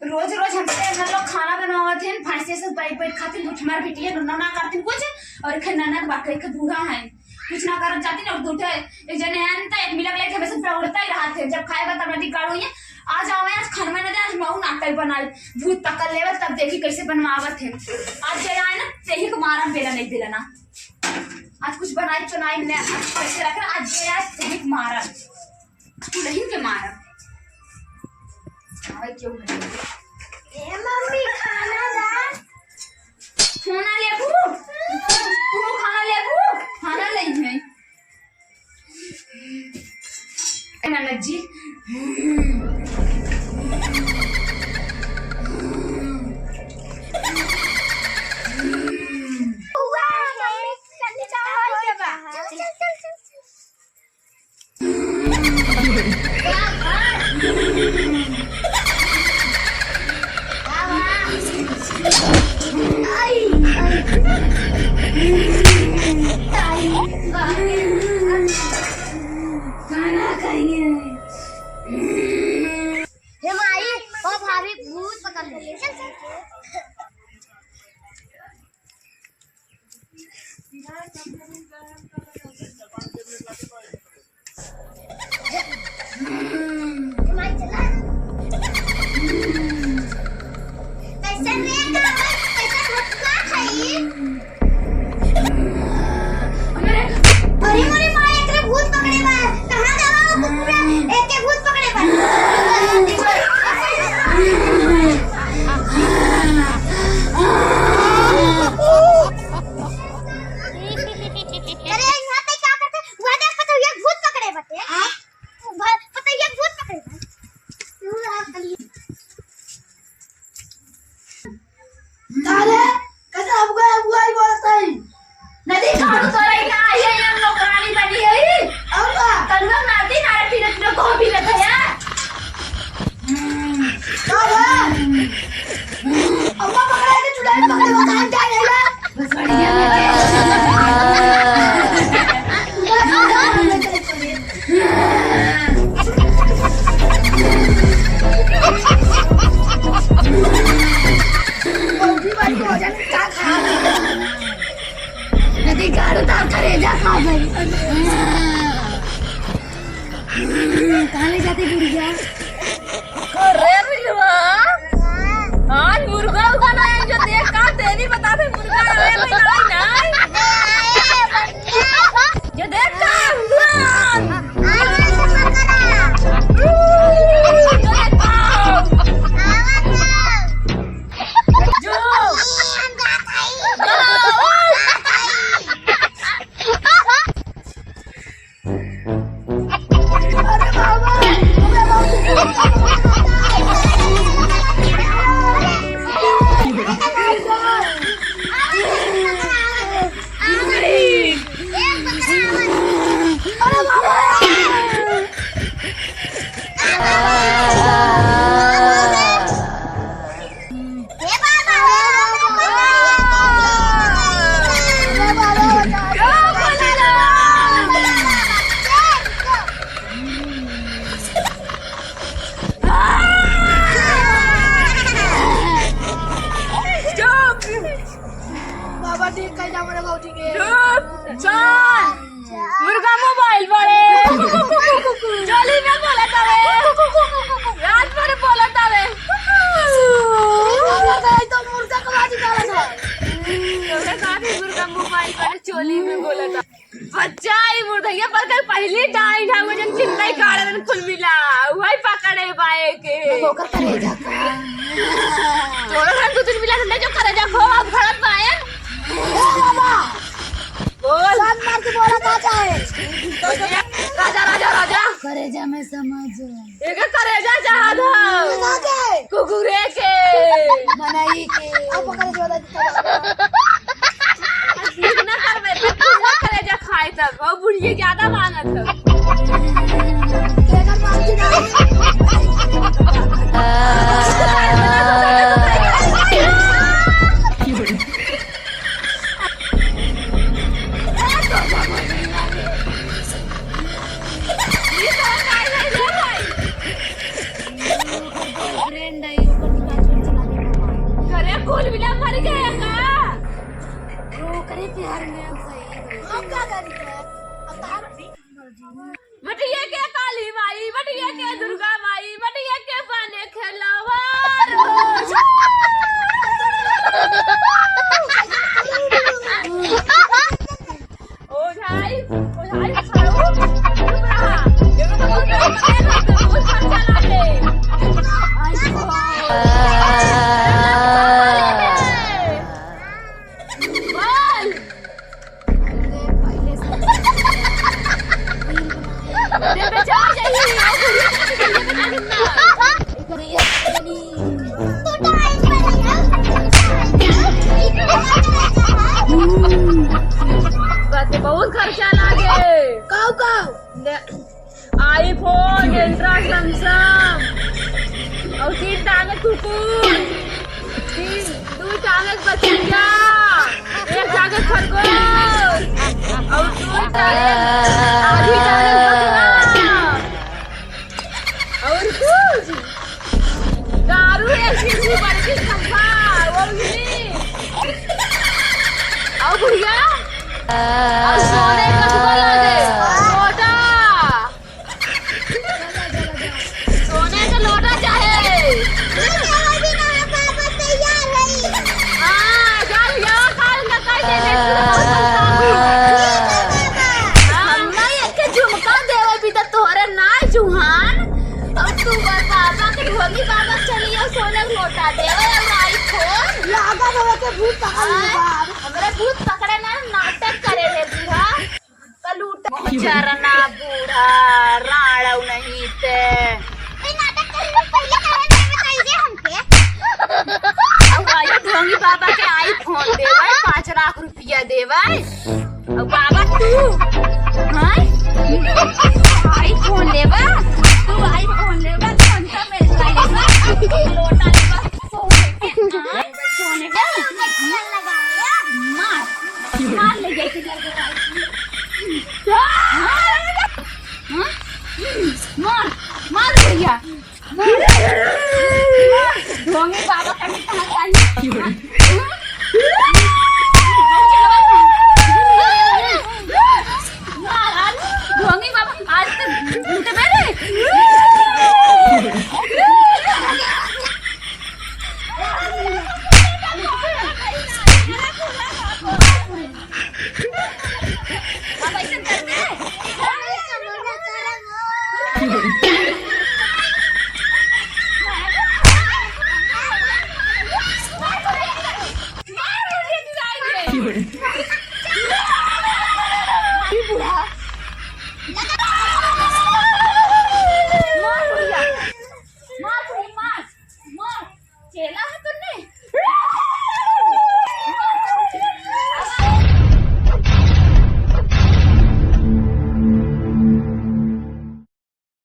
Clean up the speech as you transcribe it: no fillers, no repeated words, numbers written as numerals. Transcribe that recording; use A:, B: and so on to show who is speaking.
A: रोज रोज हमसे हम लोग खाना बनावत हैं, फांसी से बैठ बैठ खातिर उठमार बिटिया ना करती कुछ, और खे ननद बाकी के बूढ़ा है कुछ ना करत जाती और दूठे एक जने आन त एक मिलक लेके हमेशा प्रवृत्ता ही रहा थे। जब खाएगा तब नदी काढ़ो ये आ जाओ आज खाना में ना आज महू नाटक बनाई भूत पकड़ लेवल तब देखी कैसे बनवावत है। आज जे आए ना तेही को मारा बेला नहीं दिला ना, आज कुछ बनाई चुनाई ने कैसे रखा आज जे आज तेही को मारा तू नहीं के मारा भाई क्यों ए मम्मी खाना दा खाना ले तू खाना ले खाना ले है ननद जी कहाँ ले जाते बुढ़िया?
B: अरे बिलवा, आज मुर्गा उगाना है जो देख का तेरी बता दे मुर्गा है नहीं जो देख का मुर्गा मोबाइल बड़े चली में बोला तावे रात भर बोला तावे
A: तो मुर्गा कमा निकाला था
B: तोरे काफी मुर्गा मोबाइल बड़े चोली में बोला था बच्चा ही मुर्गा पर कर पहली डाई ढा वजन चिंता कारण खुल मिला वही पकड़े बाए के
A: होकर करे जा
B: तोरे घर दूध मिला ठंडा जो करे जा खो अब भरत बाए बोल
A: साथ मार के बोला काचा है
B: राजा राजा राजा
A: करेजा में समझ
B: एक करेजा चाहत
A: बना के
B: कुकुरे के
A: बनाई के अब पकड़ के बता
B: ना करबे तो ना करेजा खाए तक वो बुढ़िए ज्यादा मांगत है
A: केकर मांगी फ्रेंड है
B: कुल मिला मर गया का
A: वो करे प्यार में हम सही हम क्या करेंगे अब तार
B: बटिया के काली माई बटिया के दुर्गा माई बटिया के बने खेलवा ओ भाई खाओ चुप रहा देखो तो बहुत खर्चा लागे बोल दे बेचा जाइए बहुत खर्चा लागे आईफोन एल्ट्रा सैमसंग और 3 टांगे कुकुर 2 टांगे बच्चा 1 टांगे खरगोश और 2 टांगे आधी टांगे बकरा और कुछ दारू एक चीज बड़ी खंभा वो भी और भैया और सोने का दुकान दे लोटा सोने का लोटा चाहे हाँ चल यहाँ काल का काल दे हमला एक झुमका देवे भी तो तोहरे ना चुहान अब तू बाबा के ढोली बाबा चलिए सोने का लोटा देवे और आईफोन
A: लागा बाबा के भूत पकड़
B: हमरे भूत पकड़े ना नाटक करे रे बूढ़ा कलूटा चरना बूढ़ा राड़व नहीं ते
A: ए नाटक करने पहले कारण बताइए हमके
B: अब आया ढोंगी बाबा के आईफोन देवे 5 लाख रुपया देवे अब बाबा तू हां आईफोन देवे